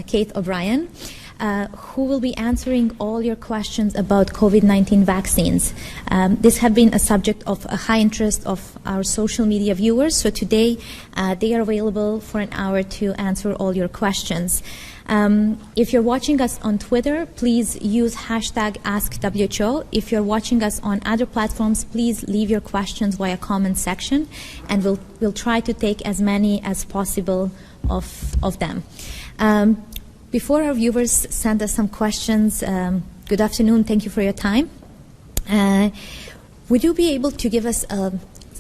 Kate O'Brien, who will be answering all your questions about COVID-19 vaccines. This has been a subject of a high interest of our social media viewers, so today they are available for an hour to answer all your questions. If you're watching us on Twitter, please use hashtag AskWHO. If you're watching us on other platforms, please leave your questions via comment section, and we'll try to take as many as possible of them. Before our viewers send us some questions, good afternoon, thank you for your time. Would you be able to give us a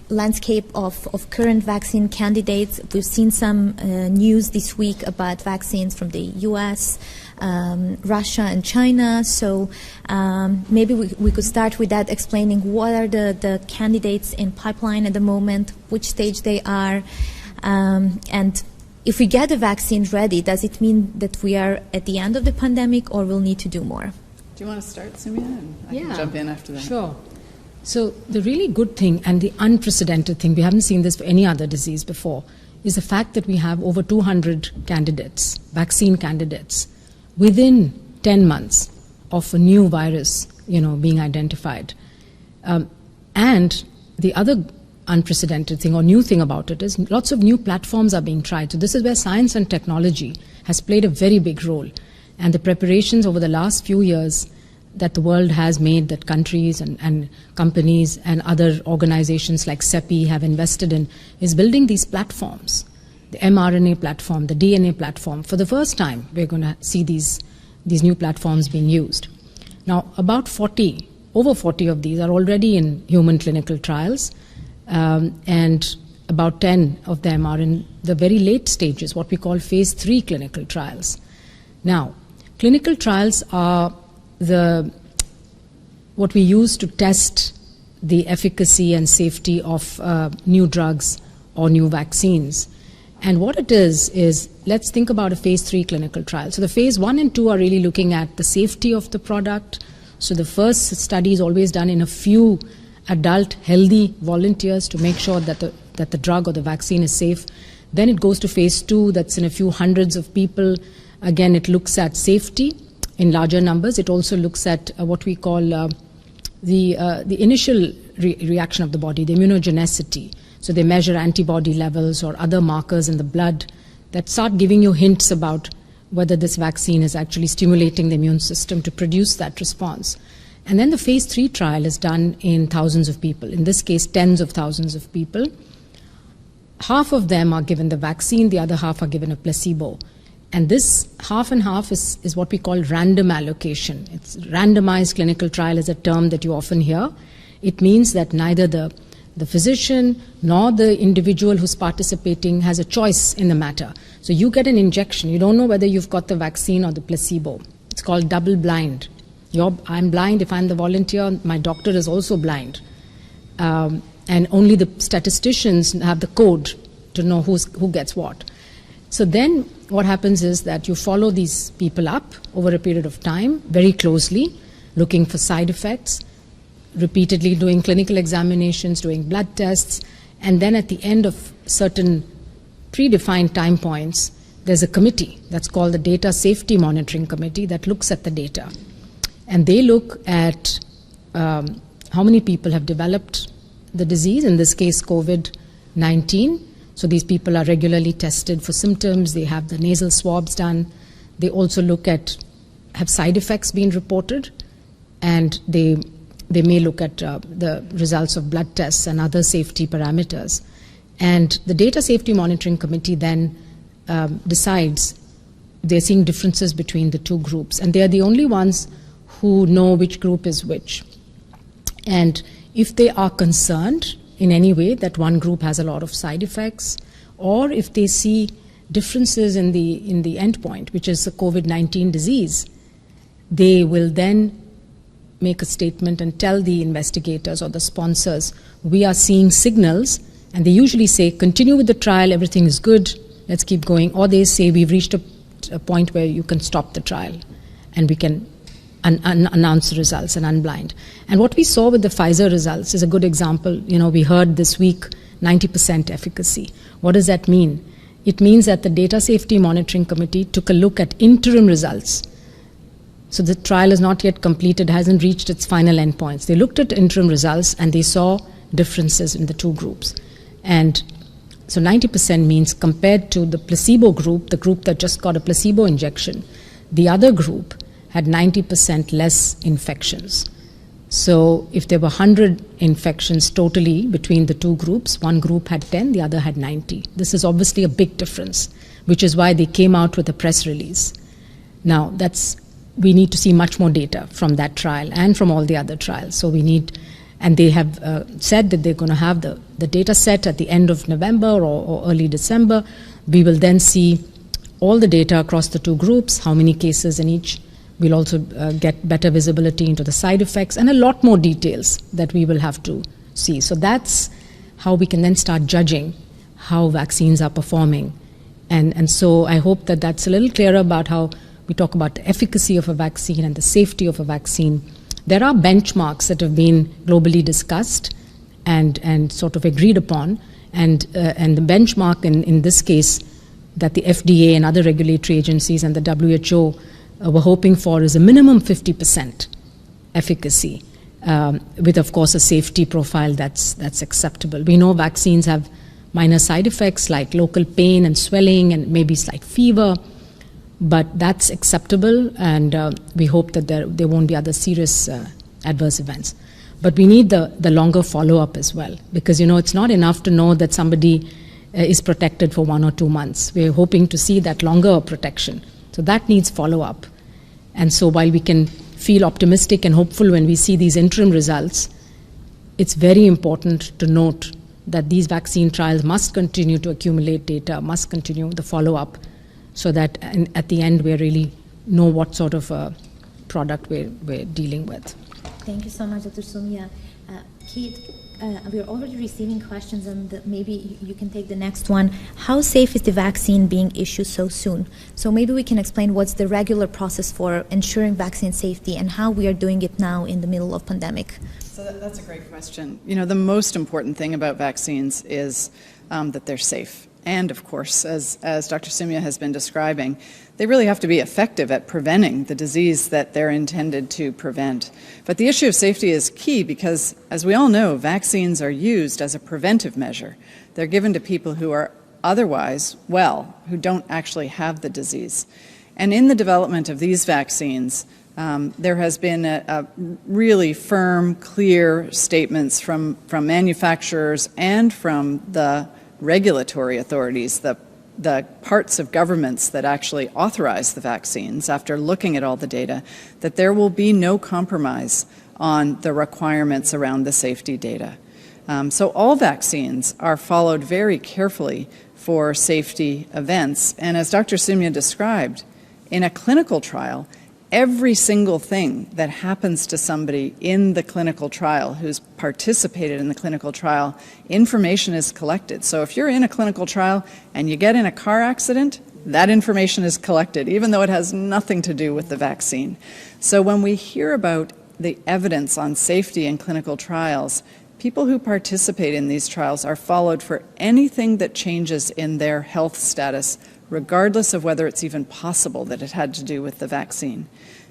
landscape of current vaccine candidates? We've seen some news this week about vaccines from the US, Russia and China, so maybe we could start with that, explaining what are the candidates in pipeline at the moment, which stage they are, and if we get the vaccine ready, does it mean that we are at the end of the pandemic or we'll need to do more? Do you want to start, Sumia? And I can jump in after that. Sure. So the really good thing and the unprecedented thing, we haven't seen this for any other disease before, is the fact that we have over 200 candidates, vaccine candidates, within 10 months of a new virus, being identified. And the other unprecedented thing or new thing about it is lots of new platforms are being tried. So this is where science and technology has played a very big role. And the preparations over the last few years that the world has made, that countries and companies and other organizations like CEPI have invested in, is building these platforms. The mRNA platform, the DNA platform. For the first time, we're going to see these new platforms being used. Now, over 40 of these are already in human clinical trials. And about 10 of them are in the very late stages, what we call phase 3 clinical trials. Now, clinical trials are what we use to test the efficacy and safety of new drugs or new vaccines. And what it is let's think about a phase 3 clinical trial. So the phase 1 and 2 are really looking at the safety of the product. So the first study is always done in a few adult healthy volunteers to make sure that the drug or the vaccine is safe. Then it goes to phase 2, that's in a few hundreds of people. Again, it looks at safety in larger numbers. It also looks at what we call the initial reaction of the body, the immunogenicity. So they measure antibody levels or other markers in the blood that start giving you hints about whether this vaccine is actually stimulating the immune system to produce that response. And then the phase 3 trial is done in thousands of people, in this case tens of thousands of people. Half of them are given the vaccine, the other half are given a placebo. And this half and half is what we call random allocation. It's randomized clinical trial is a term that you often hear. It means that neither the physician nor the individual who's participating has a choice in the matter. So you get an injection. You don't know whether you've got the vaccine or the placebo. It's called double blind. I'm blind if I'm the volunteer. My doctor is also blind. And only the statisticians have the code to know who gets what. So then what happens is that you follow these people up over a period of time very closely, looking for side effects, repeatedly doing clinical examinations, doing blood tests, and then at the end of certain predefined time points, there's a committee that's called the Data Safety Monitoring Committee that looks at the data. And they look at how many people have developed the disease, in this case COVID-19. So these people are regularly tested for symptoms. They have the nasal swabs done. They also look at, have side effects been reported? And they may look at the results of blood tests and other safety parameters. And the Data Safety Monitoring Committee then decides, they're seeing differences between the two groups. And they are the only ones who know which group is which. And if they are concerned in any way that one group has a lot of side effects, or if they see differences in the endpoint, which is the COVID-19 disease, they will then make a statement and tell the investigators or the sponsors, we are seeing signals, and they usually say, continue with the trial, everything is good, let's keep going. Or they say, we've reached a point where you can stop the trial and we can announce the results and unblind. And what we saw with the Pfizer results is a good example. We heard this week 90% efficacy. What does that mean? it means that the Data Safety Monitoring Committee took a look at interim results. So the trial is not yet completed, hasn't reached its final endpoints. They looked at interim results and they saw differences in the two groups. And so 90% means compared to the placebo group, the group that just got a placebo injection, the other group had 90% less infections. So if there were 100 infections totally between the two groups, one group had 10, the other had 90. This is obviously a big difference, which is why they came out with a press release. Now, we need to see much more data from that trial and from all the other trials. So we need, and they have said that they're going to have the data set at the end of November or early December. We will then see all the data across the two groups, how many cases in each. We'll also get better visibility into the side effects and a lot more details that we will have to see. So that's how we can then start judging how vaccines are performing. And so I hope that that's a little clearer about how we talk about the efficacy of a vaccine and the safety of a vaccine. There are benchmarks that have been globally discussed and sort of agreed upon. And the benchmark in this case that the FDA and other regulatory agencies and the WHO were hoping for is a minimum 50% efficacy, with, of course, a safety profile that's acceptable. We know vaccines have minor side effects like local pain and swelling and maybe slight fever, but that's acceptable, and we hope that there won't be other serious adverse events. But we need the longer follow-up as well, because, it's not enough to know that somebody is protected for 1 or 2 months. We're hoping to see that longer protection. So that needs follow-up. And so while we can feel optimistic and hopeful when we see these interim results, it's very important to note that these vaccine trials must continue to accumulate data, must continue the follow-up, so that at the end we really know what sort of a product we're dealing with. Thank you so much, Dr. Soumya. Keith, we're already receiving questions, and maybe you can take the next one. How safe is the vaccine being issued so soon? So maybe we can explain what's the regular process for ensuring vaccine safety and how we are doing it now in the middle of pandemic. So that's a great question. The most important thing about vaccines is that they're safe. And of course, as Dr. Soumya has been describing, they really have to be effective at preventing the disease that they're intended to prevent. But the issue of safety is key because, as we all know, vaccines are used as a preventive measure. They're given to people who are otherwise well, who don't actually have the disease. And in the development of these vaccines, there has been a really firm, clear statements from manufacturers and from the regulatory authorities, the parts of governments that actually authorize the vaccines, after looking at all the data, that there will be no compromise on the requirements around the safety data. So all vaccines are followed very carefully for safety events. And as Dr. Soumya described, in a clinical trial, every single thing that happens to somebody in the clinical trial who's participated in the clinical trial, information is collected. So if you're in a clinical trial and you get in a car accident, that information is collected, even though it has nothing to do with the vaccine. So when we hear about the evidence on safety in clinical trials, people who participate in these trials are followed for anything that changes in their health status, regardless of whether it's even possible that it had to do with the vaccine.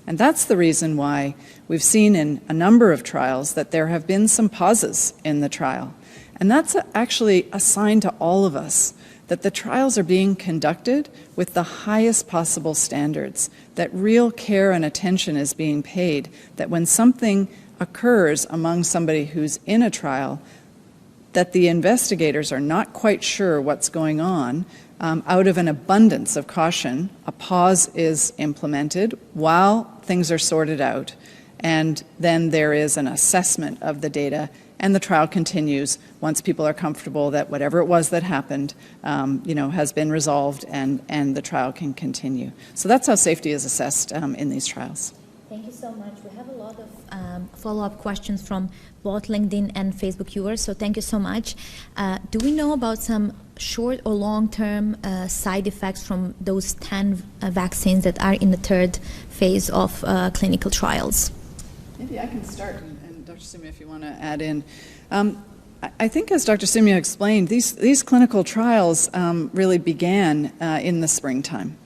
And that's the reason why we've seen in a number of trials that there have been some pauses in the trial. And that's actually a sign to all of us that the trials are being conducted with the highest possible standards, that real care and attention is being paid, that when something occurs among somebody who's in a trial, that the investigators are not quite sure what's going on. Out of an abundance of caution, a pause is implemented while things are sorted out, and then there is an assessment of the data, and the trial continues once people are comfortable that whatever it was that happened, has been resolved, and the trial can continue. So that's how safety is assessed in these trials. Thank you so much. We have a lot of follow-up questions from both LinkedIn and Facebook viewers, so thank you so much. Do we know about some short or long-term side effects from those 10 vaccines that are in the third phase of clinical trials? Maybe I can start, and Dr. Soumya, if you want to add in. I think, as Dr. Simia explained, these clinical trials really began in the springtime.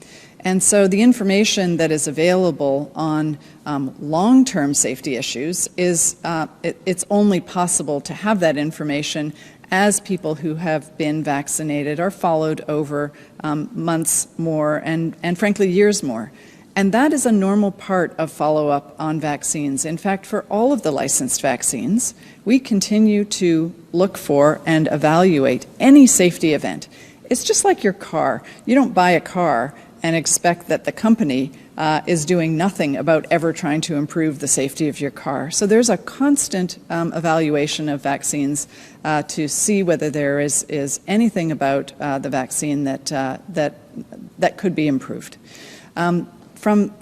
And so the information that is available on long-term safety issues is, it's only possible to have that information as people who have been vaccinated are followed over months more and frankly years more. And that is a normal part of follow-up on vaccines. In fact, for all of the licensed vaccines, we continue to look for and evaluate any safety event. It's just like your car. You don't buy a car and expect that the company is doing nothing about ever trying to improve the safety of your car. So there's a constant evaluation of vaccines to see whether there is anything about the vaccine that could be improved.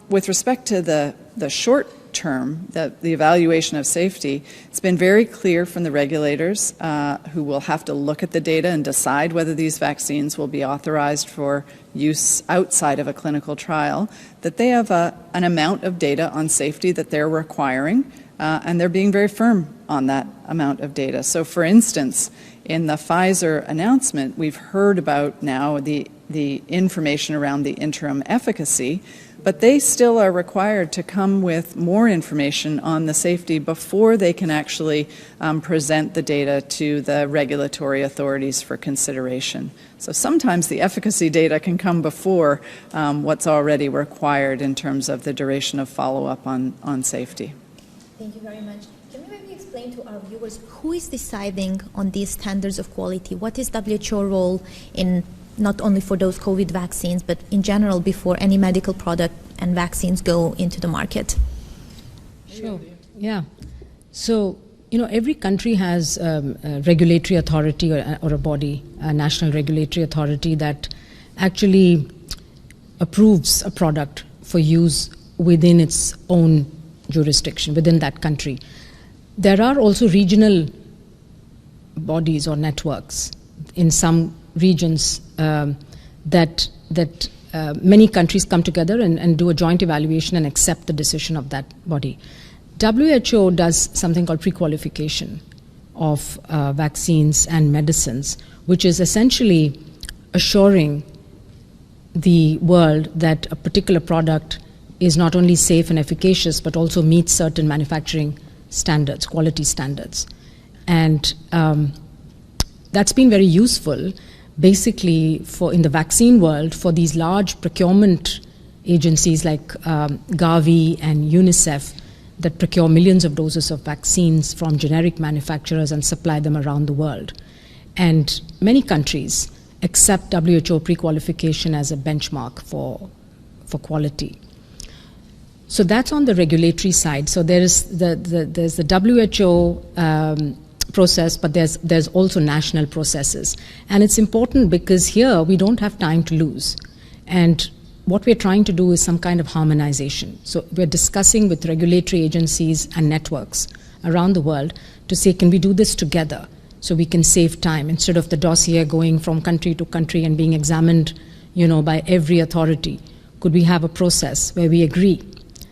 With respect to the short term, the evaluation of safety, it's been very clear from the regulators who will have to look at the data and decide whether these vaccines will be authorized for use outside of a clinical trial, that they have an amount of data on safety that they're requiring, and they're being very firm on that amount of data. So for instance, in the Pfizer announcement, we've heard about now the information around the interim efficacy, but they still are required to come with more information on the safety before they can actually present the data to the regulatory authorities for consideration. So sometimes the efficacy data can come before what's already required in terms of the duration of follow-up on safety. Thank you very much. Can you maybe explain to our viewers who is deciding on these standards of quality? What is WHO role in not only for those COVID vaccines, but in general before any medical product and vaccines go into the market? Sure. Yeah. So, every country has a regulatory authority or a body, a national regulatory authority that actually approves a product for use within its own jurisdiction, within that country. There are also regional bodies or networks in some regions that many countries come together and do a joint evaluation and accept the decision of that body. WHO does something called pre-qualification of vaccines and medicines, which is essentially assuring the world that a particular product is not only safe and efficacious, but also meets certain manufacturing standards, quality standards. And that's been very useful basically in the vaccine world for these large procurement agencies like Gavi and UNICEF that procure millions of doses of vaccines from generic manufacturers and supply them around the world. And many countries accept WHO pre-qualification as a benchmark for quality. So that's on the regulatory side. So there's the WHO process, but there's also national processes. And it's important because here we don't have time to lose. And what we're trying to do is some kind of harmonization. So we're discussing with regulatory agencies and networks around the world to say, can we do this together so we can save time instead of the dossier going from country to country and being examined, by every authority. Could we have a process where we agree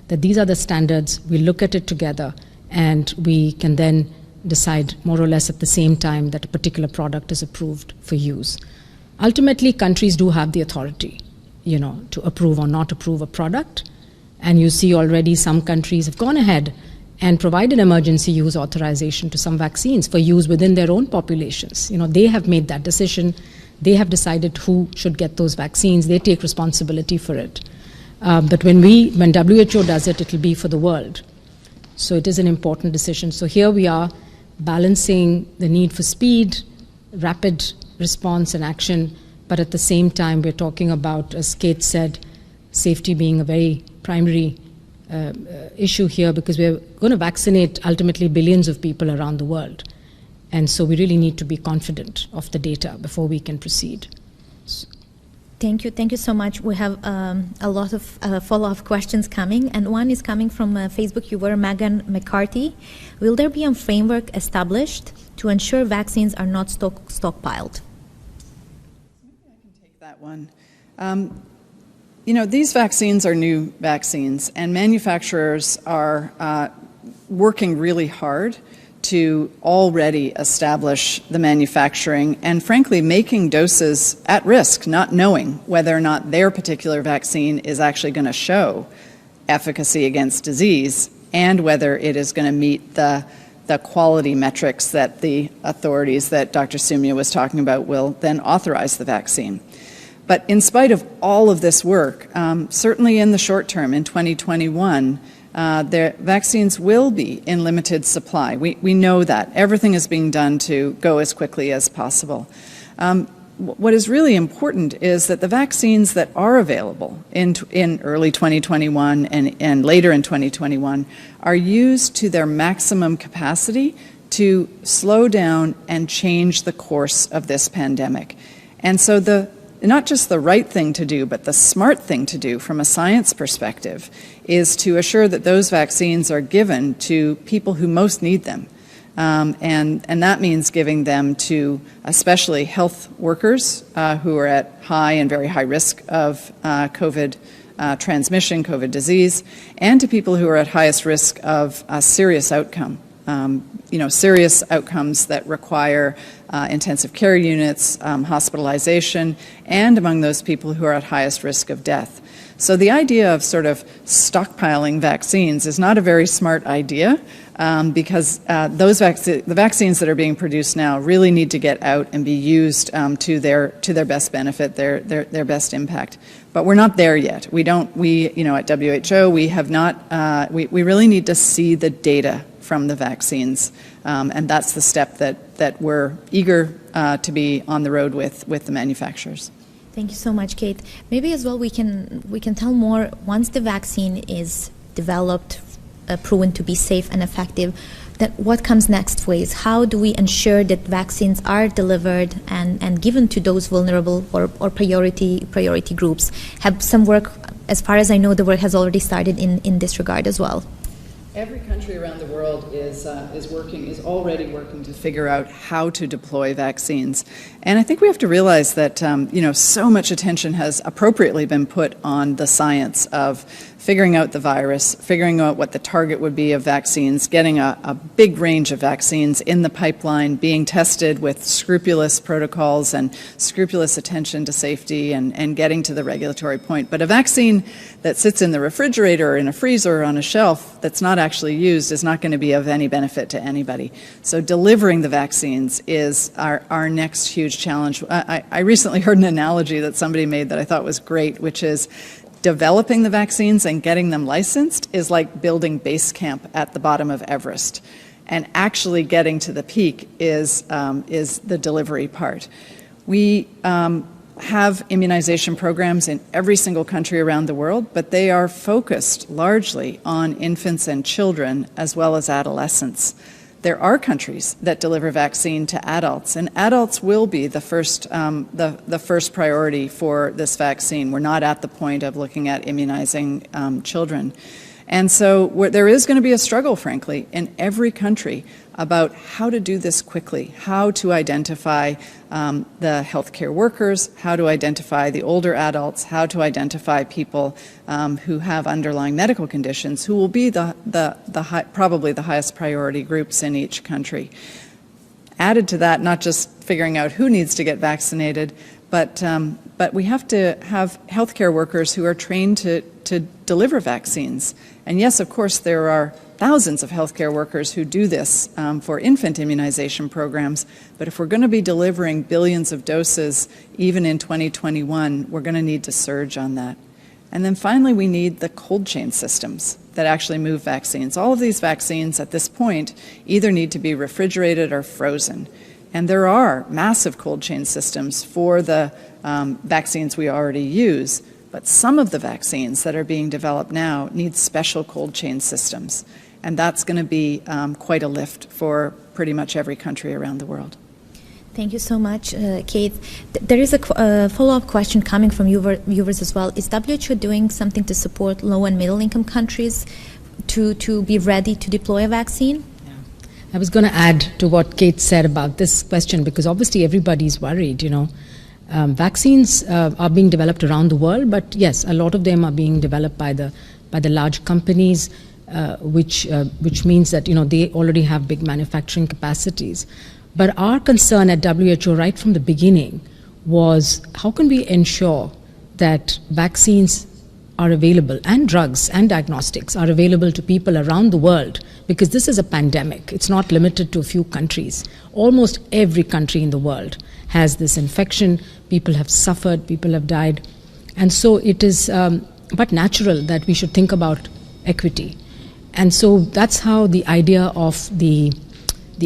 that these are the standards, we look at it together, and we can then decide more or less at the same time that a particular product is approved for use. Ultimately, countries do have the authority, to approve or not approve a product. And you see already some countries have gone ahead and provided emergency use authorization to some vaccines for use within their own populations. They have made that decision. They have decided who should get those vaccines. They take responsibility for it. But when WHO does it, it'll be for the world. So it is an important decision. So here we are balancing the need for speed, rapid response and action, but at the same time we're talking about, as Kate said, safety being a very primary issue here, because we're going to vaccinate ultimately billions of people around the world. And so we really need to be confident of the data before we can proceed. Thank you so much. We have a lot of follow-up questions coming, and one is coming from Facebook viewer Megan McCarthy. Will there be a framework established to ensure vaccines are not stockpiled? Maybe I can take that one. These vaccines are new vaccines, and manufacturers are working really hard to already establish the manufacturing and, frankly, making doses at risk, not knowing whether or not their particular vaccine is actually going to show efficacy against disease and whether it is going to meet the quality metrics that the authorities that Dr. Sumya was talking about will then authorize the vaccine. But in spite of all of this work, certainly in the short term, in 2021, the vaccines will be in limited supply. We know that. Everything is being done to go as quickly as possible. What is really important is that the vaccines that are available in early 2021 and later in 2021 are used to their maximum capacity to slow down and change the course of this pandemic. And so not just the right thing to do, but the smart thing to do from a science perspective is to assure that those vaccines are given to people who most need them. And that means giving them to especially health workers who are at high and very high risk of COVID transmission, COVID disease, and to people who are at highest risk of serious outcome. Serious outcomes that require intensive care units, hospitalization, and among those people who are at highest risk of death. So the idea of sort of stockpiling vaccines is not a very smart idea because the vaccines that are being produced now really need to get out and be used to their best benefit, their best impact. But we're not there yet. At WHO, we have not. We really need to see the data from the vaccines, and that's the step that we're eager to be on the road with the manufacturers. Thank you so much, Kate. Maybe as well we can tell more once the vaccine is developed, proven to be safe and effective. That what comes next phase? How do we ensure that vaccines are delivered and given to those vulnerable or priority groups? Have some work, as far as I know, the work has already started in this regard as well. Every country around the world is already working to figure out how to deploy vaccines. And I think we have to realize that, so much attention has appropriately been put on the science of figuring out the virus, figuring out what the target would be of vaccines, getting a big range of vaccines in the pipeline, being tested with scrupulous protocols and scrupulous attention to safety and getting to the regulatory point. But a vaccine that sits in the refrigerator or in a freezer or on a shelf that's not actually used is not going to be of any benefit to anybody. So delivering the vaccines is our next huge challenge. I recently heard an analogy that somebody made that I thought was great, which is developing the vaccines and getting them licensed is like building base camp at the bottom of Everest. And actually getting to the peak is the delivery part. We have immunization programs in every single country around the world, but they are focused largely on infants and children as well as adolescents. There are countries that deliver vaccine to adults, and adults will be the first priority for this vaccine. We're not at the point of looking at immunizing children. And so there is going to be a struggle, frankly, in every country about how to do this quickly, how to identify the healthcare workers, how to identify the older adults, how to identify people who have underlying medical conditions, who will be probably the highest priority groups in each country. Added to that, not just figuring out who needs to get vaccinated, but we have to have healthcare workers who are trained to deliver vaccines. And yes, of course, there are thousands of healthcare workers who do this for infant immunization programs, but if we're going to be delivering billions of doses even in 2021, we're going to need to surge on that. And then finally, we need the cold chain systems that actually move vaccines. All of these vaccines at this point either need to be refrigerated or frozen. And there are massive cold chain systems for the vaccines we already use, but some of the vaccines that are being developed now need special cold chain systems. And that's going to be quite a lift for pretty much every country around the world. Thank you so much, Kate. There is a follow-up question coming from viewers as well. Is WHO doing something to support low and middle-income countries to be ready to deploy a vaccine? I was going to add to what Kate said about this question, because obviously everybody's worried, vaccines are being developed around the world, but yes, a lot of them are being developed by the large companies. which means that they already have big manufacturing capacities. But our concern at WHO right from the beginning was how can we ensure that vaccines are available and drugs and diagnostics are available to people around the world, because this is a pandemic. It's not limited to a few countries. Almost every country in the world has this infection. People have suffered, people have died. And so it is but natural that we should think about equity. And so that's how the idea of the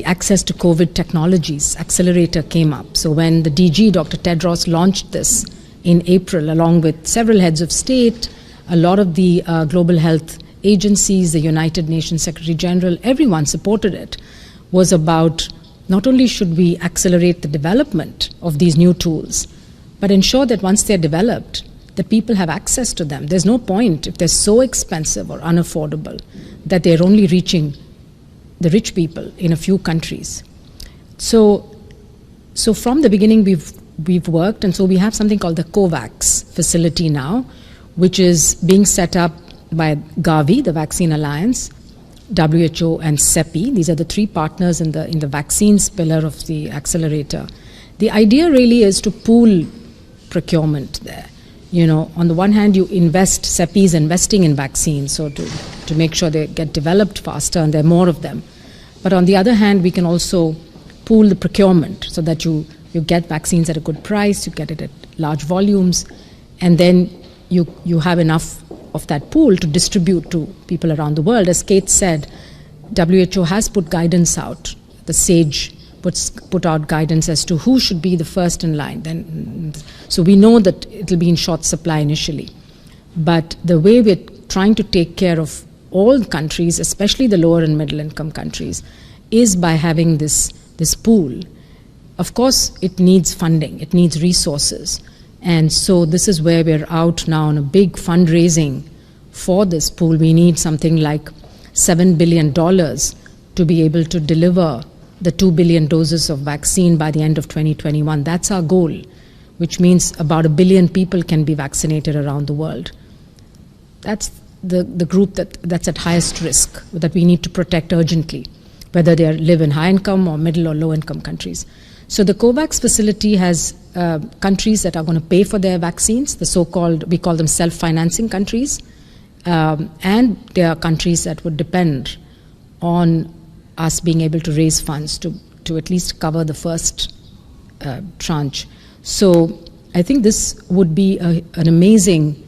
access to COVID technologies accelerator came up. So when the DG, Dr. Tedros, launched this in April, along with several heads of state, a lot of the global health agencies, the United Nations Secretary General, everyone supported it, was about not only should we accelerate the development of these new tools, but ensure that once they're developed, that people have access to them. There's no point if they're so expensive or unaffordable that they're only reaching the rich people in a few countries. So from the beginning we've worked, and so we have something called the COVAX facility now, which is being set up by Gavi, the Vaccine Alliance, WHO, and CEPI. These are the three partners in the vaccines pillar of the accelerator. The idea really is to pool procurement there. On the one hand, you invest, CEPI is investing in vaccines, so to make sure they get developed faster and there are more of them. But on the other hand, we can also pool the procurement so that you get vaccines at a good price, you get it at large volumes, and then you have enough of that pool to distribute to people around the world. As Kate said, WHO has put guidance out. The SAGE put out guidance as to who should be the first in line. So we know that it will be in short supply initially. But the way we're trying to take care of all countries, especially the lower and middle income countries, is by having this pool. Of course, it needs funding, it needs resources. And so this is where we're out now on a big fundraising for this pool. We need something like $7 billion to be able to deliver the 2 billion doses of vaccine by the end of 2021. That's our goal, which means about 1 billion people can be vaccinated around the world. That's the group that's at highest risk, that we need to protect urgently, whether they live in high income or middle or low income countries. So the COVAX facility has countries that are going to pay for their vaccines, the so-called, we call them self-financing countries, and there are countries that would depend on us being able to raise funds to at least cover the first tranche. So I think this would be an amazing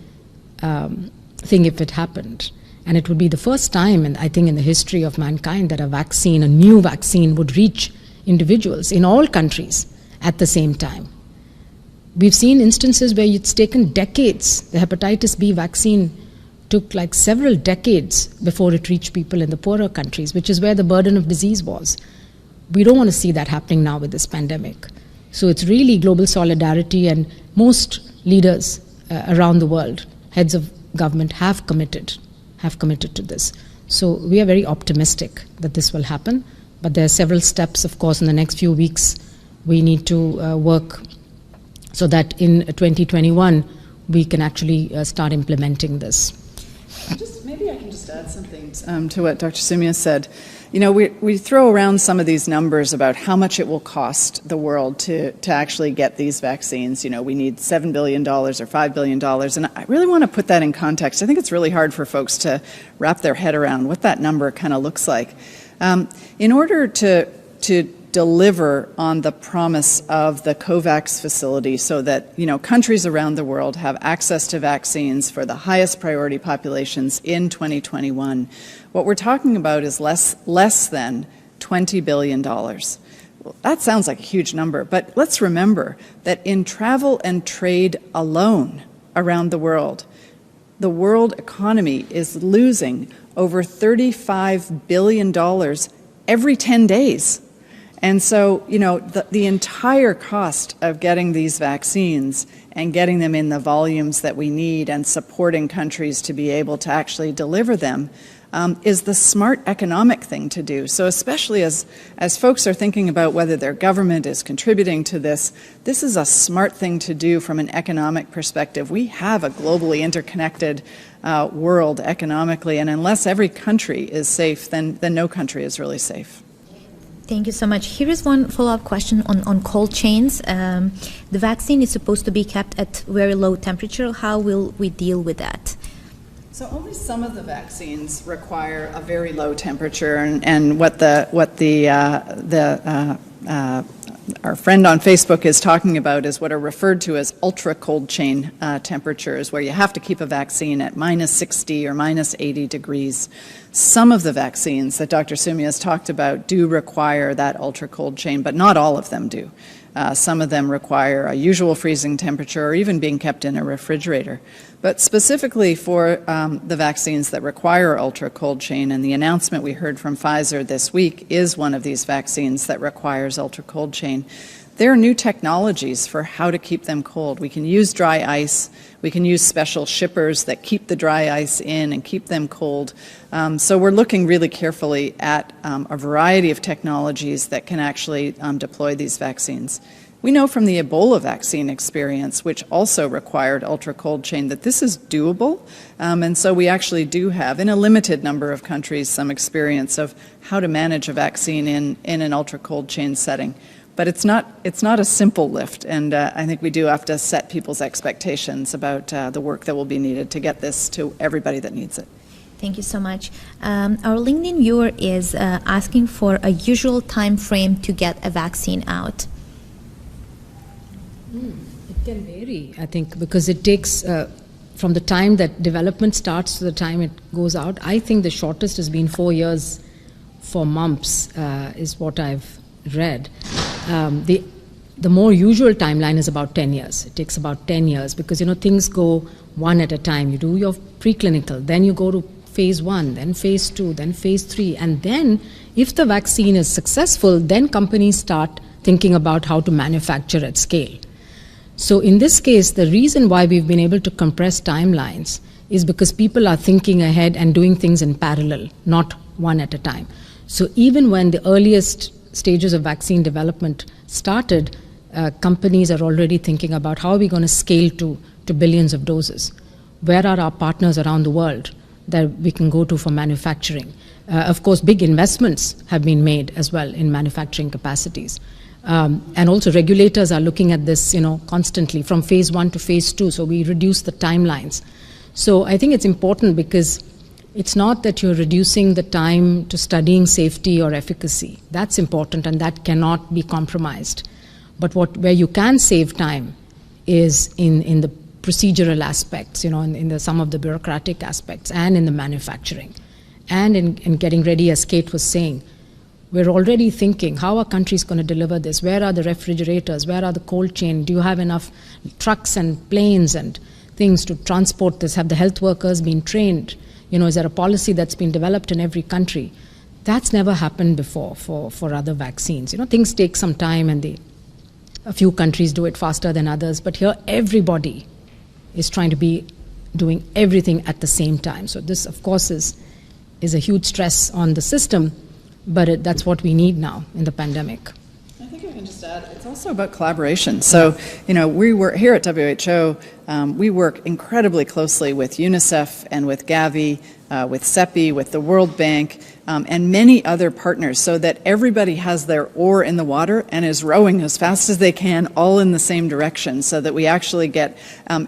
thing if it happened. And it would be the first time, I think, in the history of mankind that a new vaccine would reach individuals in all countries at the same time. We've seen instances where it's taken decades. The hepatitis B vaccine took like several decades before it reached people in the poorer countries, which is where the burden of disease was. We don't want to see that happening now with this pandemic. So it's really global solidarity, and most leaders around the world, heads of government, have committed to this. So we are very optimistic that this will happen. But there are several steps, of course, in the next few weeks. We need to work so that in 2021 we can actually start implementing this. Maybe I can just add something to what Dr. Soumya said. We throw around some of these numbers about how much it will cost the world to actually get these vaccines. We need $7 billion or $5 billion. And I really want to put that in context. I think it's really hard for folks to wrap their head around what that number kind of looks like. In order to deliver on the promise of the COVAX facility so that, countries around the world have access to vaccines for the highest priority populations in 2021, what we're talking about is less than $20 billion. Well, that sounds like a huge number, but let's remember that in travel and trade alone around the world economy is losing over $35 billion every 10 days. And so, the entire cost of getting these vaccines and getting them in the volumes that we need and supporting countries to be able to actually deliver them is the smart economic thing to do. So especially as folks are thinking about whether their government is contributing to this is a smart thing to do from an economic perspective. We have a globally interconnected world economically, and unless every country is safe, then no country is really safe. Thank you so much. Here is one follow-up question on cold chains. The vaccine is supposed to be kept at very low temperature. How will we deal with that? So only some of the vaccines require a very low temperature, and our friend on Facebook is talking about is what are referred to as ultra-cold chain temperatures, where you have to keep a vaccine at minus 60 or minus 80 degrees. Some of the vaccines that Dr. Sumia has talked about do require that ultra-cold chain, but not all of them do. Some of them require a usual freezing temperature or even being kept in a refrigerator. But specifically for the vaccines that require ultra-cold chain, and the announcement we heard from Pfizer this week is one of these vaccines that requires ultra-cold chain. There are new technologies for how to keep them cold. We can use dry ice. We can use special shippers that keep the dry ice in and keep them cold. So we're looking really carefully at a variety of technologies that can actually deploy these vaccines. We know from the Ebola vaccine experience, which also required ultra-cold chain, that this is doable. And so we actually do have, in a limited number of countries, some experience of how to manage a vaccine in an ultra-cold chain setting. But it's not a simple lift, and I think we do have to set people's expectations about the work that will be needed to get this to everybody that needs it. Thank you so much. Our LinkedIn viewer is asking for a usual time frame to get a vaccine out. It can vary, I think, because it takes from the time that development starts to the time it goes out. I think the shortest has been 4 years for mumps, is what I've read. The more usual timeline is about 10 years. It takes about 10 years because, things go one at a time. You do your preclinical, then you go to phase 1, then phase 2, then phase 3. And then if the vaccine is successful, then companies start thinking about how to manufacture at scale. So in this case, the reason why we've been able to compress timelines is because people are thinking ahead and doing things in parallel, not one at a time. So even when the earliest stages of vaccine development started, companies are already thinking about how are we going to scale to billions of doses. Where are our partners around the world that we can go to for manufacturing? Of course, big investments have been made as well in manufacturing capacities. And also regulators are looking at this, constantly from phase 1 to phase 2, so we reduce the timelines. So I think it's important because it's not that you're reducing the time to studying safety or efficacy. That's important and that cannot be compromised. But where you can save time is in the procedural aspects, in some of the bureaucratic aspects and in the manufacturing. And in getting ready, as Kate was saying, we're already thinking, how are countries going to deliver this? Where are the refrigerators? Where are the cold chain? Do you have enough trucks and planes and things to transport this? Have the health workers been trained? Is there a policy that's been developed in every country? That's never happened before for other vaccines. Things take some time and a few countries do it faster than others. But here, everybody is trying to be doing everything at the same time. So this, of course, is a huge stress on the system. But that's what we need now in the pandemic. I think I can just add, it's also about collaboration. So, we work here at WHO, we work incredibly closely with UNICEF and with Gavi, with CEPI, with the World Bank, and many other partners, so that everybody has their oar in the water and is rowing as fast as they can, all in the same direction, so that we actually get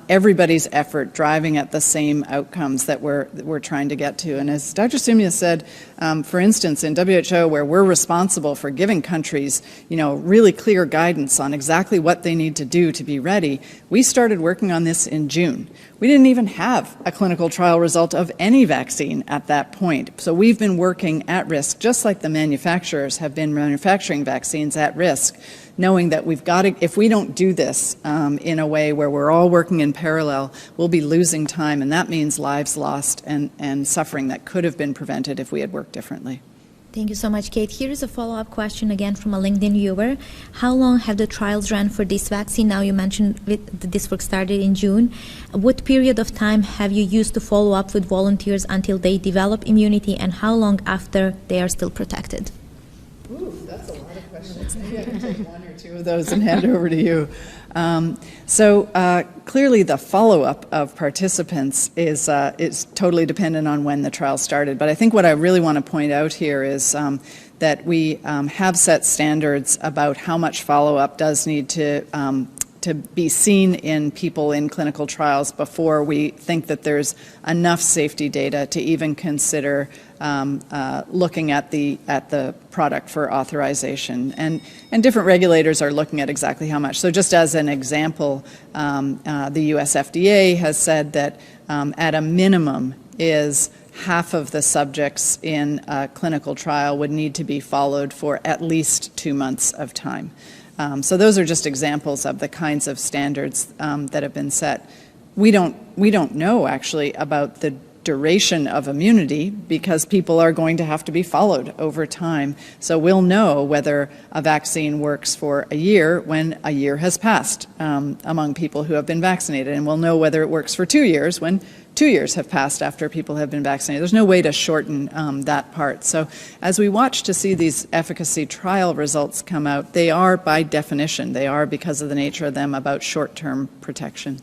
everybody's effort driving at the same outcomes that we're trying to get to. And as Dr. Sumia said, for instance, in WHO, where we're responsible for giving countries, really clear guidance on exactly what they need to do to be ready, we started working on this in June. We didn't even have a clinical trial result of any vaccine at that point. So we've been working at risk, just like the manufacturers have been manufacturing vaccines at risk, knowing that we've got to, if we don't do this in a way where we're all working in parallel, we'll be losing time, and that means lives lost and suffering that could have been prevented if we had worked differently. Thank you so much, Kate. Here is a follow-up question again from a LinkedIn viewer. How long have the trials run for this vaccine? Now you mentioned this work started in June. What period of time have you used to follow up with volunteers until they develop immunity, and how long after they are still protected? Ooh, that's a lot of questions. Maybe I can take one or two of those and hand over to you. Clearly the follow-up of participants is totally dependent on when the trial started. But I think what I really want to point out here is that we have set standards about how much follow-up does need to be seen in people in clinical trials before we think that there's enough safety data to even consider looking at the product for authorization. And different regulators are looking at exactly how much. So just as an example, the US FDA has said that at a minimum is half of the subjects in a clinical trial would need to be followed for at least 2 months of time. So those are just examples of the kinds of standards that have been set. We don't know actually about the duration of immunity because people are going to have to be followed over time. So we'll know whether a vaccine works for a year when a year has passed among people who have been vaccinated, and we'll know whether it works for 2 years when 2 years have passed after people have been vaccinated. There's no way to shorten that part. So as we watch to see these efficacy trial results come out, they are by definition, they are because of the nature of them about short-term protection.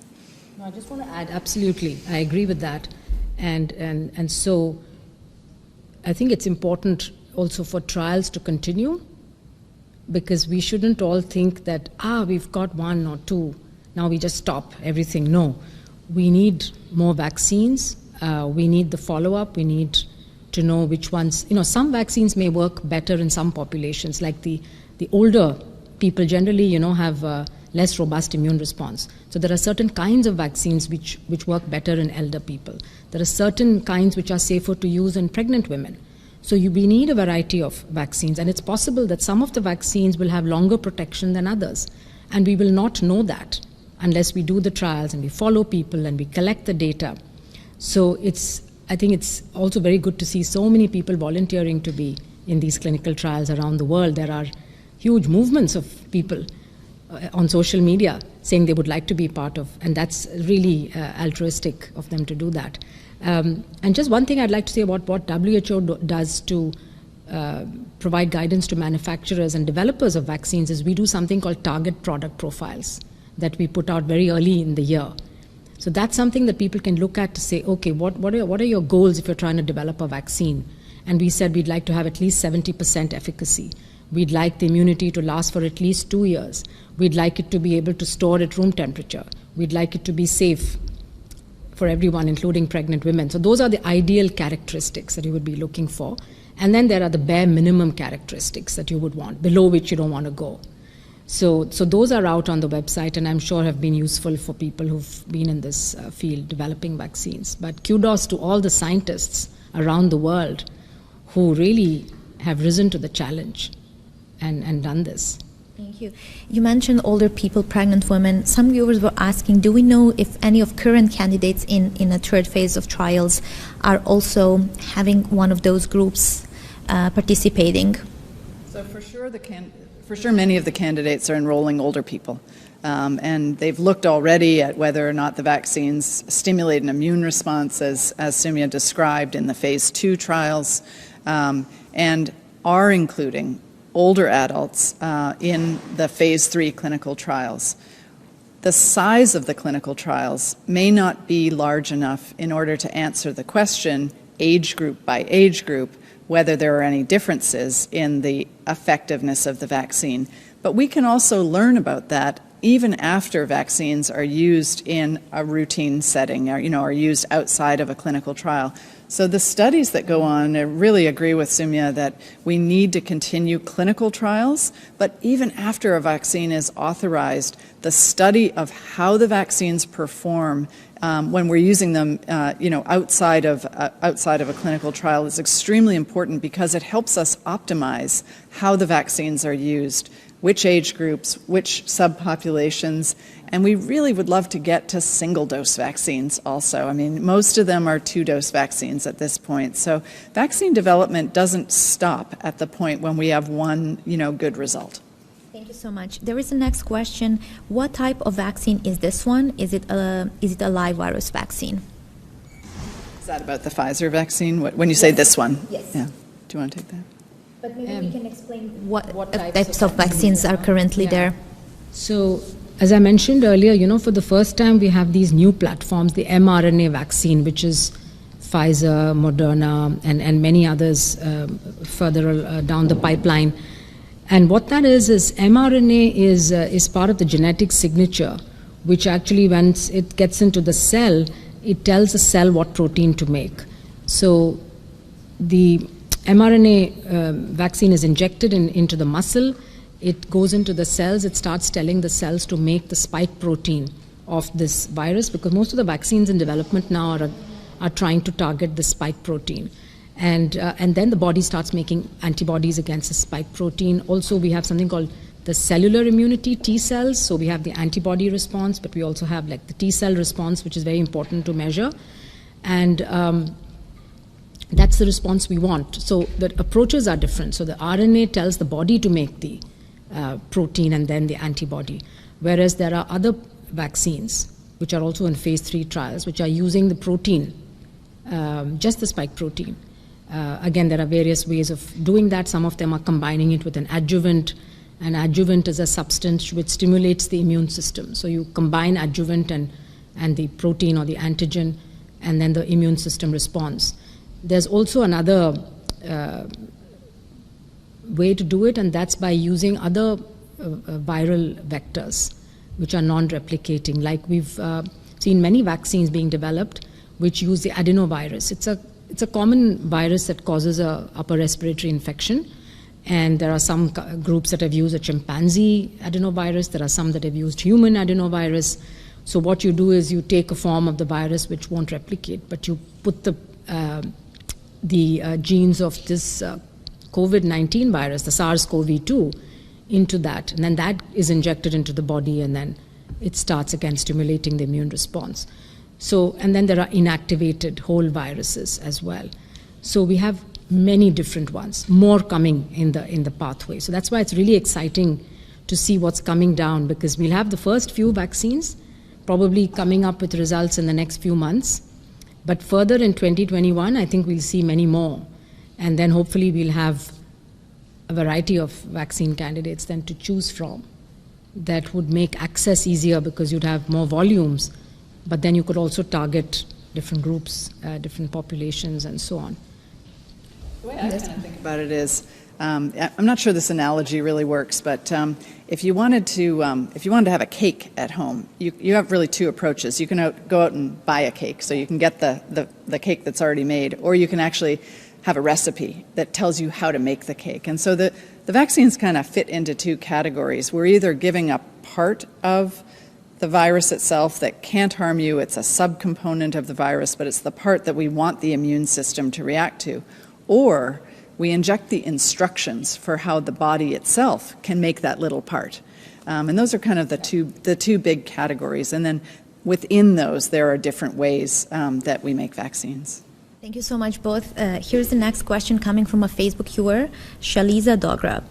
No, I just want to add, absolutely, I agree with that. And so I think it's important also for trials to continue, because we shouldn't all think that, we've got 1 or 2, now we just stop everything. No. We need more vaccines, we need the follow-up, we need to know which ones, some vaccines may work better in some populations, like the older people generally, have less robust immune response. So there are certain kinds of vaccines which work better in elder people. There are certain kinds which are safer to use in pregnant women. So we need a variety of vaccines, and it's possible that some of the vaccines will have longer protection than others, and we will not know that unless we do the trials and we follow people and we collect the data. So I think it's also very good to see so many people volunteering to be in these clinical trials around the world. There are huge movements of people on social media saying they would like to be part of, and that's really altruistic of them to do that. And just one thing I'd like to say about what WHO does to provide guidance to manufacturers and developers of vaccines is we do something called target product profiles that we put out very early in the year. So that's something that people can look at to say, okay, what are your goals if you're trying to develop a vaccine? And we said we'd like to have at least 70% efficacy. We'd like the immunity to last for at least 2 years. We'd like it to be able to store at room temperature. We'd like it to be safe for everyone, including pregnant women. So those are the ideal characteristics that you would be looking for. And then there are the bare minimum characteristics that you would want, below which you don't want to go. So those are out on the website, and I'm sure have been useful for people who've been in this field developing vaccines. But kudos to all the scientists around the world who really have risen to the challenge and done this. Thank you. You mentioned older people, pregnant women. Some viewers were asking, do we know if any of current candidates in a third phase of trials are also having one of those groups participating? So for sure many of the candidates are enrolling older people. And they've looked already at whether or not the vaccines stimulate an immune response, as Soumya described in the phase 2 trials, and are including older adults in the phase 3 clinical trials. The size of the clinical trials may not be large enough in order to answer the question, age group by age group, whether there are any differences in the effectiveness of the vaccine. But we can also learn about that even after vaccines are used in a routine setting, or, are used outside of a clinical trial. So the studies that go on, I really agree with Soumya that we need to continue clinical trials, but even after a vaccine is authorized, the study of how the vaccines perform when we're using them, outside of a clinical trial is extremely important because it helps us optimize how the vaccines are used. which age groups, which subpopulations, and we really would love to get to single-dose vaccines also. I mean, most of them are 2-dose vaccines at this point. So vaccine development doesn't stop at the point when we have one, good result. Thank you so much. There is a next question. What type of vaccine is this one? Is it a live virus vaccine? Is that about the Pfizer vaccine? When you say this one? Yes. Yeah. Do you want to take that? But maybe we can explain what types of vaccines are currently there. So, as I mentioned earlier, for the first time we have these new platforms, the mRNA vaccine, which is Pfizer, Moderna, and many others further down the pipeline. And what that is mRNA is part of the genetic signature, which actually, once it gets into the cell, it tells the cell what protein to make. So the mRNA vaccine is injected into the muscle. It goes into the cells. It starts telling the cells to make the spike protein of this virus, because most of the vaccines in development now are trying to target the spike protein. And then the body starts making antibodies against the spike protein. Also, we have something called the cellular immunity, T cells. So we have the antibody response, but we also have like the T cell response, which is very important to measure. And that's the response we want. So the approaches are different. So the RNA tells the body to make the protein and then the antibody. Whereas there are other vaccines, which are also in phase 3 trials, which are using the protein, just the spike protein. Again, there are various ways of doing that. Some of them are combining it with an adjuvant. An adjuvant is a substance which stimulates the immune system. So you combine adjuvant and the protein or the antigen, and then the immune system responds. There's also another way to do it, and that's by using other viral vectors, which are non-replicating. Like we've seen many vaccines being developed which use the adenovirus. It's a common virus that causes a upper respiratory infection. And there are some groups that have used a chimpanzee adenovirus. There are some that have used human adenovirus. So what you do is you take a form of the virus which won't replicate, but you put the genes of this COVID-19 virus, the SARS-CoV-2, into that. And then that is injected into the body, and then it starts again stimulating the immune response. So, and then there are inactivated whole viruses as well. So we have many different ones, more coming in the pathway. So that's why it's really exciting to see what's coming down, because we'll have the first few vaccines probably coming up with results in the next few months. But further in 2021, I think we'll see many more. And then hopefully we'll have a variety of vaccine candidates then to choose from that would make access easier, because you'd have more volumes, but then you could also target different groups, different populations, and so on. The way I kind of think about it is, I'm not sure this analogy really works, but if you wanted to have a cake at home, you have really two approaches. You can go out and buy a cake, so you can get the cake that's already made, or you can actually have a recipe that tells you how to make the cake. And so the vaccines kind of fit into two categories. We're either giving a part of the virus itself that can't harm you. It's a subcomponent of the virus, but it's the part that we want the immune system to react to. Or we inject the instructions for how the body itself can make that little part. And those are kind of the two big categories. And then within those, there are different ways that we make vaccines. Thank you so much, both. Here's the next question coming from a Facebook viewer, Shaliza Dogra.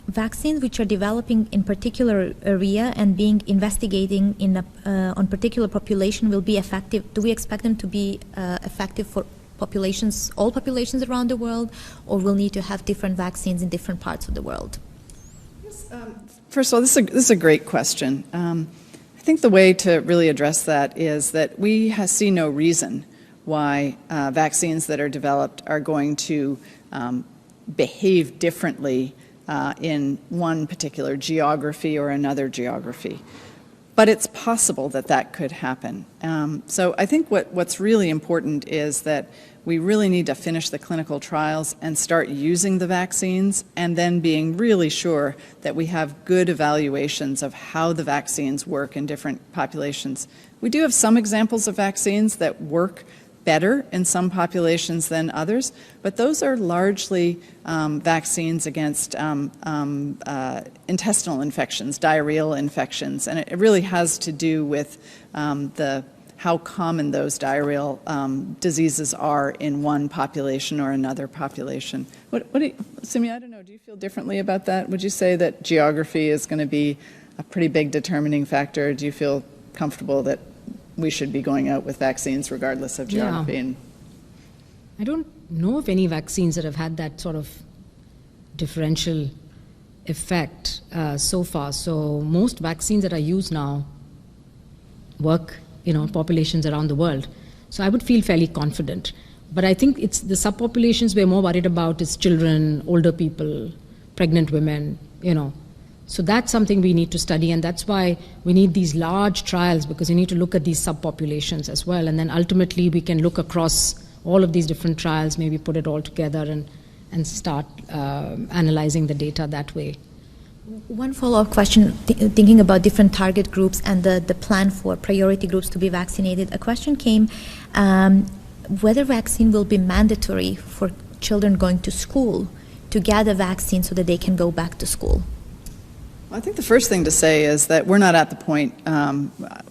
Vaccines which are developing in particular area and being investigating on particular population will be effective. Do we expect them to be effective for populations, all populations around the world, or we'll need to have different vaccines in different parts of the world? Yes, first of all, this is a great question. I think the way to really address that is that we see no reason why vaccines that are developed are going to behave differently in one particular geography or another geography. But it's possible that that could happen. So I think what's really important is that we really need to finish the clinical trials and start using the vaccines, and then being really sure that we have good evaluations of how the vaccines work in different populations. We do have some examples of vaccines that work better in some populations than others, but those are largely vaccines against intestinal infections, diarrheal infections, and it really has to do with how common those diarrheal diseases are in one population or another population. Simi, I don't know, do you feel differently about that? Would you say that geography is going to be a pretty big determining factor? Do you feel comfortable that we should be going out with vaccines regardless of geography? Yeah. I don't know of any vaccines that have had that sort of differential effect so far. So most vaccines that are used now work, populations around the world. So I would feel fairly confident. But I think it's the subpopulations we're more worried about is children, older people, pregnant women, So that's something we need to study, and that's why we need these large trials, because you need to look at these subpopulations as well, and then ultimately we can look across all of these different trials, maybe put it all together and start analyzing the data that way. One follow-up question, thinking about different target groups and the plan for priority groups to be vaccinated. A question came whether vaccine will be mandatory for children going to school to get a vaccine so that they can go back to school. I think the first thing to say is that we're not at the point,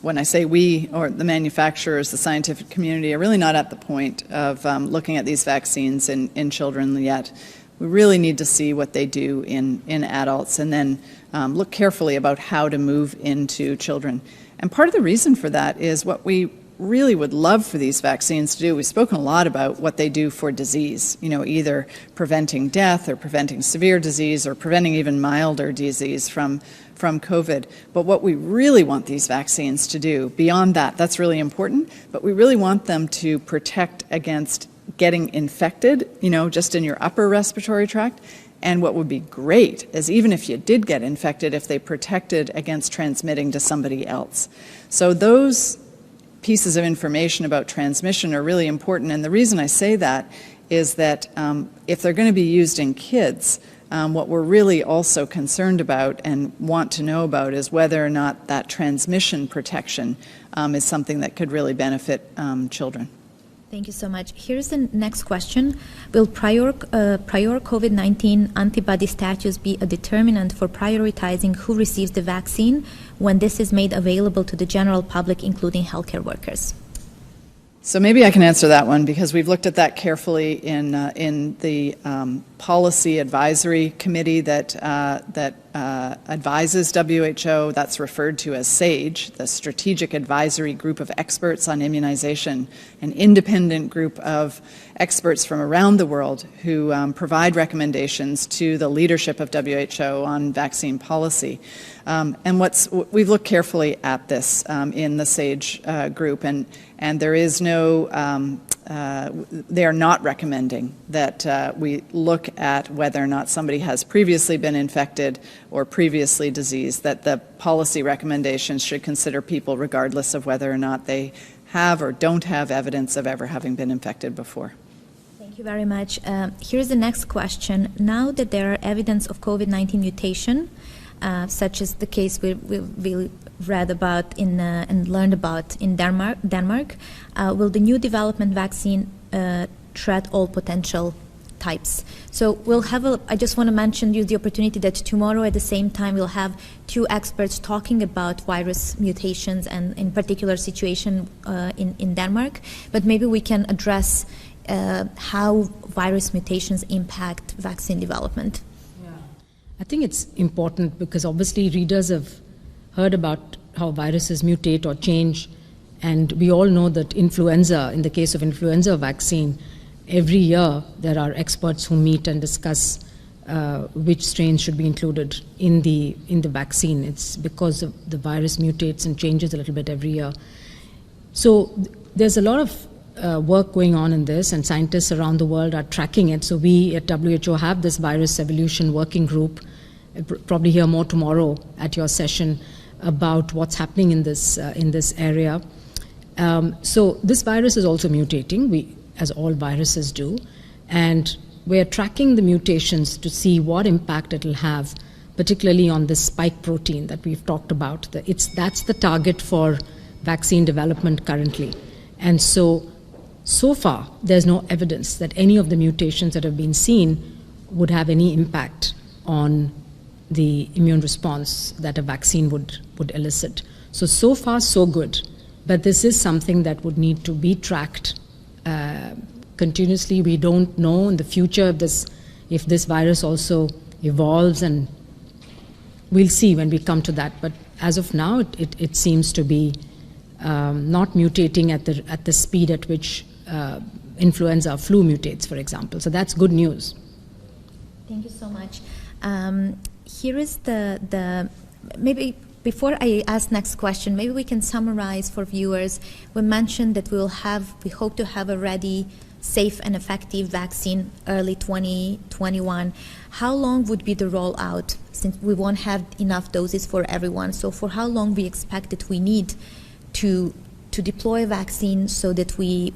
when I say we, or the manufacturers, the scientific community, are really not at the point of looking at these vaccines in children yet. We really need to see what they do in adults, and then look carefully about how to move into children. And part of the reason for that is what we really would love for these vaccines to do. We've spoken a lot about what they do for disease, either preventing death or preventing severe disease or preventing even milder disease from COVID. But what we really want these vaccines to do, beyond that, that's really important, but we really want them to protect against getting infected, just in your upper respiratory tract. And what would be great is even if you did get infected, if they protected against transmitting to somebody else. So those pieces of information about transmission are really important, and the reason I say that is that if they're going to be used in kids, what we're really also concerned about and want to know about is whether or not that transmission protection is something that could really benefit children. Thank you so much. Here's the next question. Will prior COVID-19 antibody status be a determinant for prioritizing who receives the vaccine when this is made available to the general public, including healthcare workers? So maybe I can answer that one, because we've looked at that carefully in the policy advisory committee that advises WHO. That's referred to as SAGE, the Strategic Advisory Group of Experts on Immunization, an independent group of experts from around the world who provide recommendations to the leadership of WHO on vaccine policy. And we've looked carefully at this in the SAGE group, and there is no, they are not recommending that we look at whether or not somebody has previously been infected or previously diseased, that the policy recommendations should consider people regardless of whether or not they have or don't have evidence of ever having been infected before. Thank you very much. Here's the next question. Now that there are evidence of COVID-19 mutation, such as the case we read about and learned about in Denmark, will the new development vaccine treat all potential types? So we'll have I just want to use the opportunity that tomorrow at the same time we'll have two experts talking about virus mutations and in particular situation in Denmark, but maybe we can address how virus mutations impact vaccine development. I think it's important because obviously readers have heard about how viruses mutate or change, and we all know that influenza, in the case of influenza vaccine, every year there are experts who meet and discuss which strains should be included in the vaccine. It's because the virus mutates and changes a little bit every year. So there's a lot of work going on in this, and scientists around the world are tracking it. So we at WHO have this virus evolution working group. You'll probably hear more tomorrow at your session about what's happening in this area. So this virus is also mutating, as all viruses do, and we're tracking the mutations to see what impact it will have, particularly on this spike protein that we've talked about. That's the target for vaccine development currently. And so So far, there's no evidence that any of the mutations that have been seen would have any impact on the immune response that a vaccine would elicit. So far, so good. But this is something that would need to be tracked continuously. We don't know in the future if this virus also evolves, and we'll see when we come to that. But as of now, it seems to be not mutating at the speed at which influenza or flu mutates, for example. So that's good news. Thank you so much. Here is the maybe before I ask next question, maybe we can summarize for viewers. We mentioned that we hope to have a ready, safe and effective vaccine early 2021. How long would be the rollout, since we won't have enough doses for everyone? So for how long we expect that we need to deploy a vaccine so that we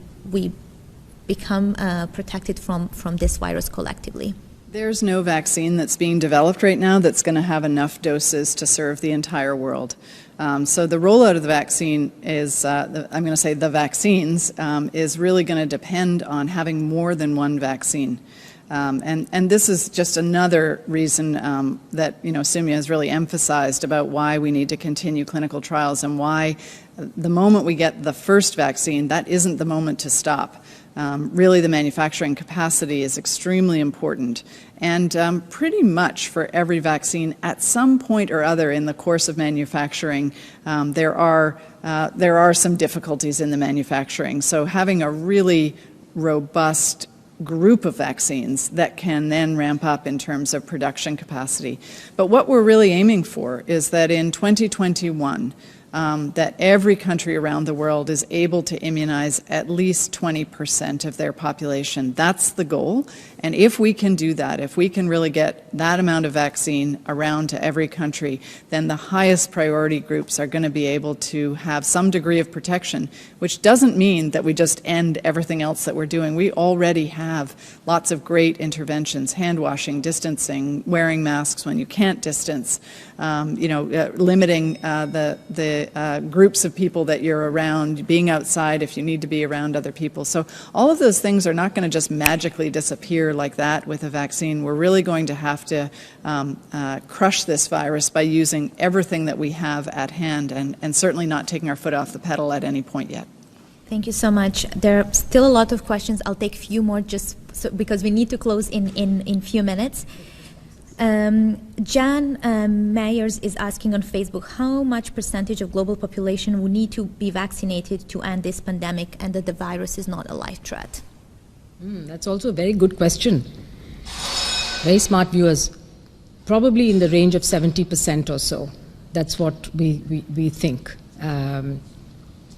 become protected from this virus collectively? There's no vaccine that's being developed right now that's going to have enough doses to serve the entire world. So the rollout of the vaccine is, I'm going to say the vaccines, is really going to depend on having more than one vaccine. And this is just another reason that Soumya has really emphasized about why we need to continue clinical trials, and why the moment we get the first vaccine, that isn't the moment to stop. Really, the manufacturing capacity is extremely important, and pretty much for every vaccine, at some point or other in the course of manufacturing, there are some difficulties in the manufacturing. So having a really robust group of vaccines that can then ramp up in terms of production capacity. But what we're really aiming for is that in 2021, that every country around the world is able to immunize at least 20% of their population. That's the goal. And if we can do that, if we can really get that amount of vaccine around to every country, then the highest priority groups are going to be able to have some degree of protection, which doesn't mean that we just end everything else that we're doing. We already have lots of great interventions: hand washing, distancing, wearing masks when you can't distance, limiting the groups of people that you're around, being outside if you need to be around other people. So all of those things are not going to just magically disappear like that with a vaccine. We're really going to have to crush this virus by using everything that we have at hand, and certainly not taking our foot off the pedal at any point yet. Thank you so much. There are still a lot of questions. I'll take a few more because we need to close in few minutes. Jan Mayers is asking on Facebook, how much percentage of global population will need to be vaccinated to end this pandemic, and that the virus is not a life threat? That's also a very good question. Very smart viewers. Probably in the range of 70% or so. That's what we think.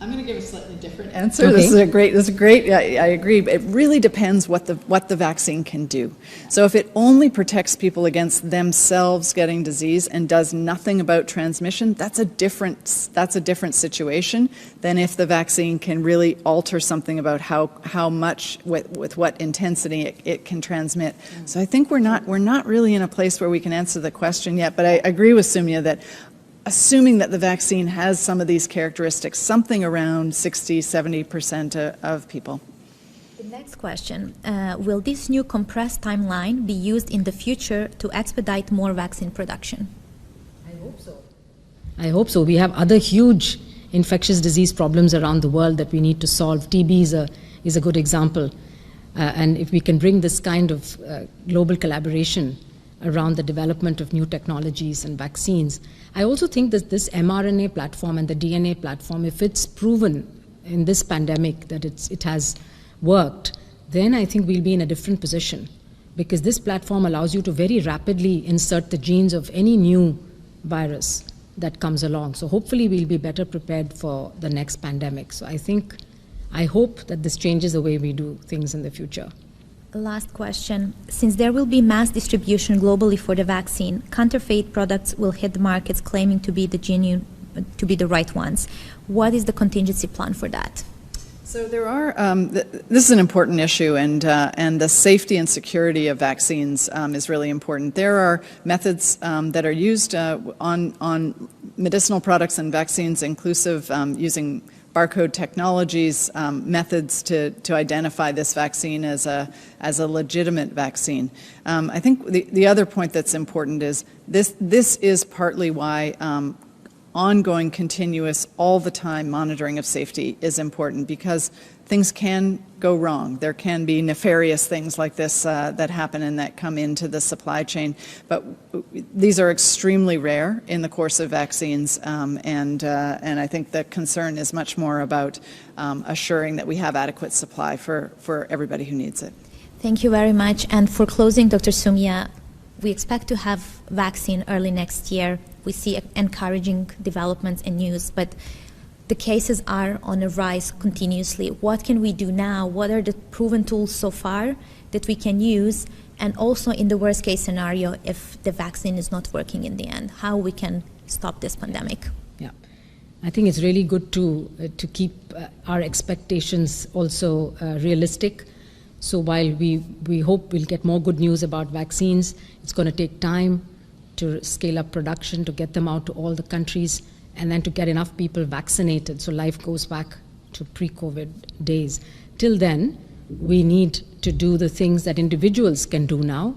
I'm going to give a slightly different answer. Okay. This is great. I agree. It really depends what the vaccine can do. So if it only protects people against themselves getting disease and does nothing about transmission, that's a different situation than if the vaccine can really alter something about how much with what intensity it can transmit. So I think we're not really in a place where we can answer the question yet. But I agree with Soumya that, assuming that the vaccine has some of these characteristics, something around 60–70% of people. The next question, will this new compressed timeline be used in the future to expedite more vaccine production? I hope so. I hope so. We have other huge infectious disease problems around the world that we need to solve. TB is a good example. And if we can bring this kind of global collaboration around the development of new technologies and vaccines. I also think that this mRNA platform and the DNA platform, if it's proven in this pandemic that it has worked, then I think we'll be in a different position, because this platform allows you to very rapidly insert the genes of any new virus that comes along. So hopefully we'll be better prepared for the next pandemic. So I hope that this changes the way we do things in the future. Last question. Since there will be mass distribution globally for the vaccine, counterfeit products will hit the markets claiming to be the right ones. What is the contingency plan for that? So there are, this is an important issue, and the safety and security of vaccines is really important. There are methods that are used on medicinal products and vaccines, inclusive using barcode technologies, methods to identify this vaccine as a legitimate vaccine. I think the other point that's important is this is partly why ongoing, continuous, all the time monitoring of safety is important, because things can go wrong. There can be nefarious things like this that happen and that come into the supply chain. But these are extremely rare in the course of vaccines, and I think the concern is much more about assuring that we have adequate supply for everybody who needs it. Thank you very much. And for closing, Dr. Sumia, we expect to have vaccine early next year. We see encouraging developments and news, but the cases are on a rise continuously. What can we do now? What are the proven tools so far that we can use? And also in the worst case scenario, if the vaccine is not working in the end, how we can stop this pandemic? Yeah, I think it's really good to keep our expectations also realistic. So while we hope we'll get more good news about vaccines, it's going to take time to scale up production, to get them out to all the countries, and then to get enough people vaccinated so life goes back to pre-COVID days. Till then, we need to do the things that individuals can do now: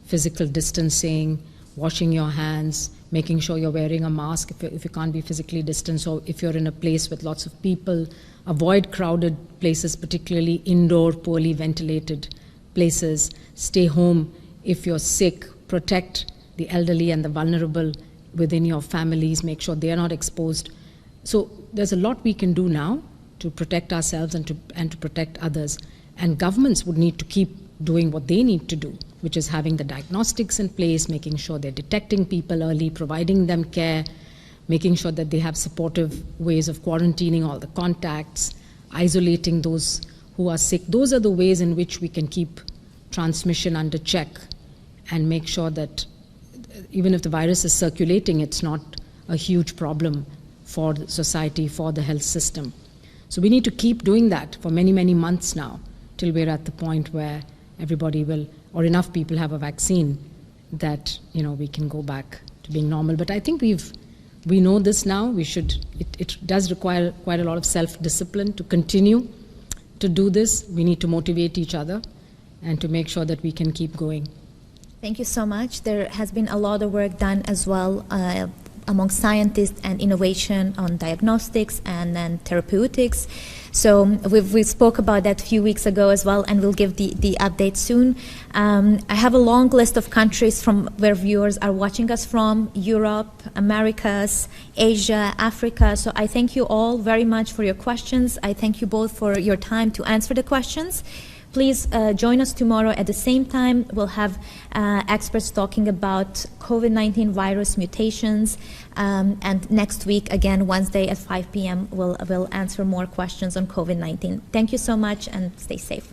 physical distancing, washing your hands, making sure you're wearing a mask if you can't be physically distanced, or if you're in a place with lots of people, avoid crowded places, particularly indoor, poorly ventilated places, stay home if you're sick, protect the elderly and the vulnerable within your families, make sure they are not exposed. So there's a lot we can do now to protect ourselves and to protect others. And governments would need to keep doing what they need to do, which is having the diagnostics in place, making sure they're detecting people early, providing them care, making sure that they have supportive ways of quarantining all the contacts, isolating those who are sick. Those are the ways in which we can keep transmission under check and make sure that even if the virus is circulating, it's not a huge problem for the society, for the health system. So we need to keep doing that for many, many months now, till we're at the point where everybody will, or enough people have a vaccine that, you know, we can go back to being normal. But I think we know this now. We should. It does require quite a lot of self-discipline to continue to do this. We need to motivate each other and to make sure that we can keep going. Thank you so much. There has been a lot of work done as well among scientists and innovation on diagnostics and then therapeutics. So we spoke about that a few weeks ago as well, and we'll give the update soon. I have a long list of countries from where viewers are watching us from: Europe, Americas, Asia, Africa. So I thank you all very much for your questions. I thank you both for your time to answer the questions. Please join us tomorrow at the same time. We'll have experts talking about COVID-19 virus mutations. And next week, again, Wednesday at 5 p.m., we'll answer more questions on COVID-19. Thank you so much, and stay safe.